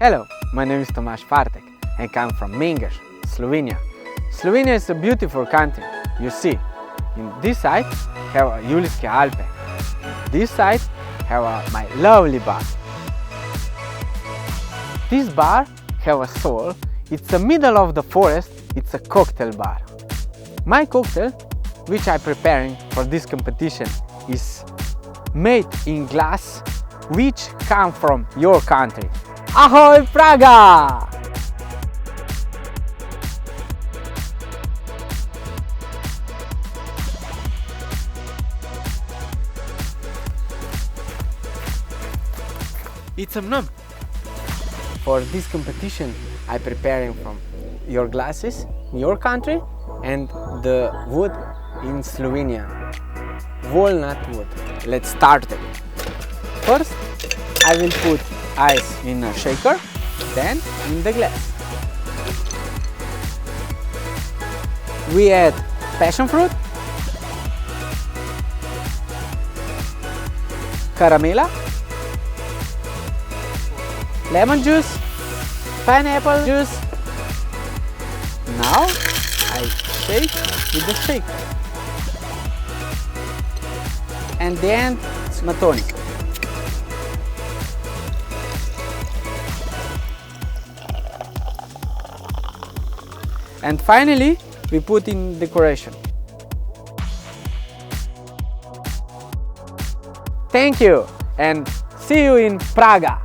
Hello, my name is Tomaž Fartek and come from Mengša, Slovenia. Slovenia is a beautiful country. You see, in this side have Julijske Alpe. This side have my lovely bar. This bar have a soul. It's the middle of the forest. It's a cocktail bar. My cocktail, which I'm preparing for this competition, is made in glass, which come from your country. Ahoj, Praga! It's a nom. For this competition, I'm preparing from your glasses in your country and the wood in Slovenia. Walnut wood. Let's start it. First, I will put ice in a shaker, then in the glass. We add passion fruit, caramella, lemon juice, pineapple juice. Now I shake with the shaker. And the end, it's Mattoni. And finally, we put in decoration. Thank you and see you in Praga!